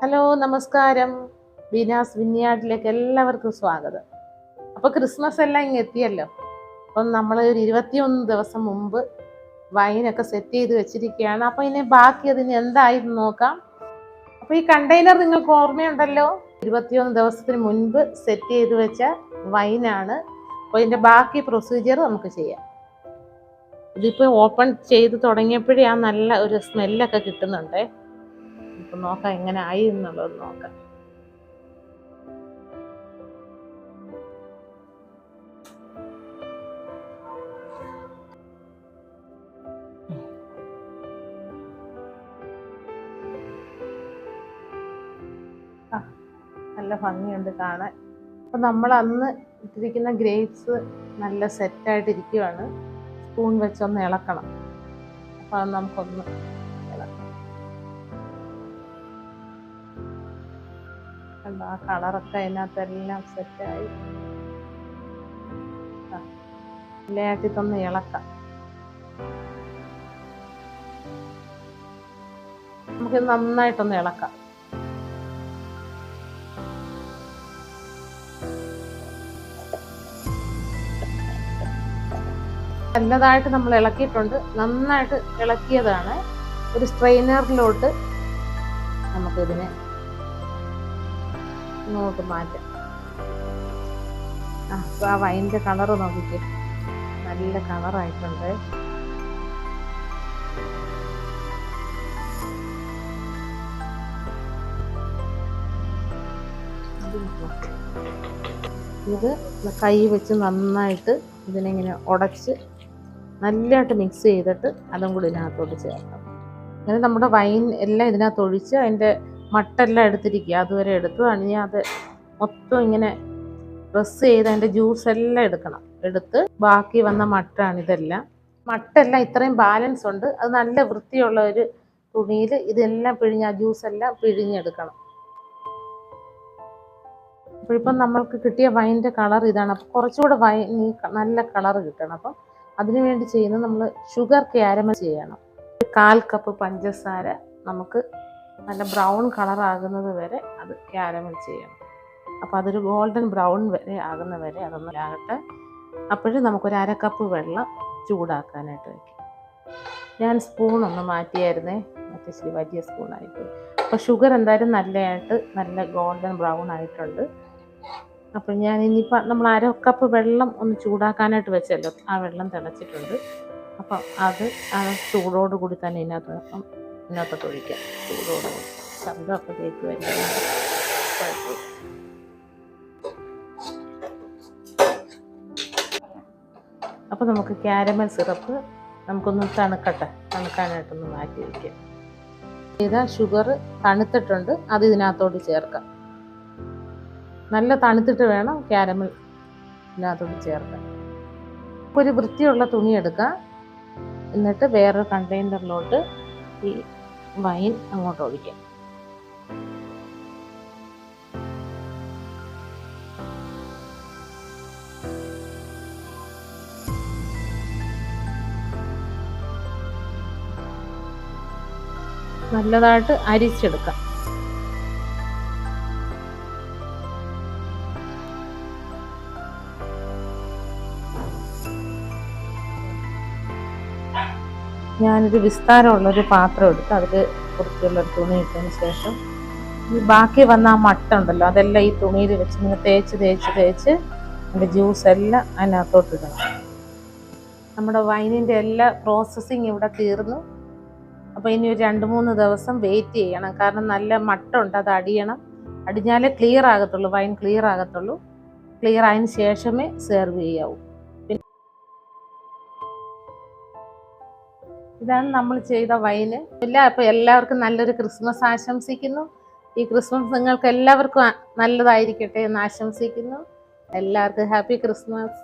Hello നമസ്കാരം. ബീനാസ് വിന്യാർഡിലേക്ക് എല്ലാവർക്കും സ്വാഗതം. അപ്പോൾ ക്രിസ്മസ് എല്ലാം ഇങ്ങ് എത്തിയല്ലോ. അപ്പം നമ്മൾ ഒരു 21 ദിവസം മുമ്പ് വൈനൊക്കെ സെറ്റ് ചെയ്ത് വെച്ചിരിക്കുകയാണ്. അപ്പോൾ ഇനി ബാക്കി അതിന് എന്തായിരുന്നു നോക്കാം. അപ്പോൾ ഈ കണ്ടെയ്നർ നിങ്ങൾക്ക് ഓർമ്മയുണ്ടല്ലോ, 21 ദിവസത്തിന് മുൻപ് സെറ്റ് ചെയ്ത് വെച്ച വൈനാണ്. അപ്പോൾ ഇതിൻ്റെ ബാക്കി പ്രൊസീജിയർ നമുക്ക് ചെയ്യാം. ഇതിപ്പോൾ ഓപ്പൺ ചെയ്ത് തുടങ്ങിയപ്പോഴേ ആ നല്ല ഒരു സ്മെല്ലൊക്കെ കിട്ടുന്നുണ്ട്. ഇപ്പം നോക്കാം എങ്ങനെ ആയി എന്നുള്ളത് നോക്കാം. നല്ല ഭംഗിയുണ്ട് കാണാൻ. അപ്പം നമ്മൾ അന്ന് ഇട്ടിരിക്കുന്ന ഗ്രേപ്സ് നല്ല സെറ്റായിട്ടിരിക്കുകയാണ്. സ്പൂൺ വെച്ചൊന്ന് ഇളക്കണം. അപ്പം അത് നമുക്കൊന്ന് ഇളക്കാം. കണ്ടോ, ആ കളറൊക്കെ അതിനകത്തെല്ലാം സെറ്റായി. ഇലയാട്ടിത്തൊന്ന് ഇളക്കാം. നമുക്കിത് നന്നായിട്ടൊന്ന് ഇളക്കാം. നല്ലതായിട്ട് നമ്മൾ ഇളക്കിയിട്ടുണ്ട്. നന്നായിട്ട് ഇളക്കിയതാണ്. ഒരു സ്ട്രെയിനറിലോട്ട് നമുക്കിതിനെ ഇങ്ങോട്ട് മാറ്റാം. അപ്പോൾ ആ വൈൻ്റെ കളറ് നോക്കിക്കേ, നല്ല കളറായിട്ടുണ്ട്. ഇത് കൈ വെച്ച് നന്നായിട്ട് ഇതിനെങ്ങനെ ഉടച്ച് നല്ലതായിട്ട് മിക്സ് ചെയ്തിട്ട് അതും കൂടി ഇതിനകത്തോട്ട് ചേർക്കാം. അങ്ങനെ നമ്മുടെ വൈൻ എല്ലാം ഇതിനകത്ത് ഒഴിച്ച് അതിൻ്റെ മട്ടെല്ലാം എടുത്തിരിക്കുക. അതുവരെ എടുത്ത് അണിഞ്ഞ് അത് മൊത്തം ഇങ്ങനെ പ്രസ് ചെയ്ത് അതിൻ്റെ ജ്യൂസ് എല്ലാം എടുത്ത് ബാക്കി വന്ന മട്ടാണ് ഇതെല്ലാം. മട്ടെല്ലാം ഇത്രയും ബാലൻസ് ഉണ്ട്. അത് നല്ല വൃത്തിയുള്ള ഒരു തുണിയിൽ ഇതെല്ലാം പിഴിഞ്ഞ് ആ ജ്യൂസ് എല്ലാം പിഴിഞ്ഞെടുക്കണം. അപ്പോൾ ഇപ്പം നമ്മൾക്ക് കിട്ടിയ വൈൻ്റെ കളർ ഇതാണ്. അപ്പോൾ കുറച്ചുകൂടെ വൈൻ നല്ല കളർ കിട്ടണം. അപ്പം അതിനു വേണ്ടി ചെയ്യുന്നത് നമ്മൾ ഷുഗർ ക്യാരമൽ ചെയ്യണം. 1/4 കപ്പ് പഞ്ചസാര നമുക്ക് നല്ല ബ്രൗൺ കളറാകുന്നത് വരെ അത് ക്യാരമൽ ചെയ്യണം. അപ്പോൾ അതൊരു ഗോൾഡൻ ബ്രൗൺ വരെ ആകുന്ന വരെ അതൊന്ന് ആകട്ടെ. അപ്പോഴും നമുക്കൊരു 1/2 കപ്പ് വെള്ളം ചൂടാക്കാനായിട്ട് വയ്ക്കും. ഞാൻ സ്പൂണൊന്ന് മാറ്റിയായിരുന്നേ, മറ്റേ വലിയ സ്പൂണായിട്ട്. അപ്പോൾ ഷുഗർ എന്തായാലും നല്ലതായിട്ട് നല്ല ഗോൾഡൻ ബ്രൗൺ ആയിട്ടുണ്ട്. അപ്പോൾ ഞാൻ ഇനിയിപ്പോൾ നമ്മൾ 1/2 കപ്പ് വെള്ളം ഒന്ന് ചൂടാക്കാനായിട്ട് വെച്ചല്ലോ, ആ വെള്ളം തിളച്ചിട്ടുണ്ട്. അപ്പം അത് ആ ചൂടോട് കൂടി തന്നെ ഇതിനകത്തോട്ട് ഒഴിക്കാം. ചൂടോട് ശബ്ദമൊക്കെ കേക്ക് വരുന്നത്. അപ്പോൾ നമുക്ക് ക്യാരമൽ സിറപ്പ് നമുക്കൊന്ന് തണുക്കാനായിട്ടൊന്ന് മാറ്റി വയ്ക്കാം. ഇതാ ഷുഗർ തണുത്തിട്ടുണ്ട്, അത് ഇതിനകത്തോട്ട് ചേർക്കാം. നല്ല തണുത്തിട്ട് വേണം ക്യാരമൽ ഇതിനകത്തോട്ട് ചേർക്കാൻ. ഒരു വൃത്തിയുള്ള തുണി എടുക്കാം. എന്നിട്ട് വേറൊരു കണ്ടെയ്നറിലോട്ട് ഈ വൈൻ അങ്ങോട്ട് ഒഴിക്കാം. നല്ലതായിട്ട് അരിച്ചെടുക്കാം. ഞാനൊരു വിസ്താരമുള്ളൊരു പാത്രം എടുത്ത് അതിൽ വൃത്തിയുള്ളൊരു തുണി ഇട്ടതിന് ശേഷം ഈ ബാക്കി വന്ന ആ മട്ട ഉണ്ടല്ലോ, അതെല്ലാം ഈ തുണിയിൽ വെച്ച് ഇങ്ങനെ തേച്ച് അതിൻ്റെ ജ്യൂസ് എല്ലാം അതിനകത്തോട്ട് ഇടണം. നമ്മുടെ വൈനിൻ്റെ എല്ലാ പ്രോസസ്സിങ് ഇവിടെ തീർന്നു. അപ്പോൾ ഇനി ഒരു 2-3 ദിവസം വെയിറ്റ് ചെയ്യണം. കാരണം നല്ല മട്ടുണ്ട്, അത് അടിഞ്ഞാലേ ക്ലിയർ ആകത്തുള്ളൂ, വൈൻ ക്ലിയർ ആകത്തുള്ളൂ. ക്ലിയർ ആയതിന് ശേഷമേ സെർവ് ചെയ്യാവൂ. ഇതാണ് നമ്മൾ ചെയ്ത വൈന്. അപ്പോൾ എല്ലാവർക്കും നല്ലൊരു ക്രിസ്മസ് ആശംസിക്കുന്നു. ഈ ക്രിസ്മസ് നിങ്ങൾക്ക് എല്ലാവർക്കും നല്ലതായിരിക്കട്ടെ എന്ന് ആശംസിക്കുന്നു. എല്ലാവർക്കും ഹാപ്പി ക്രിസ്മസ്.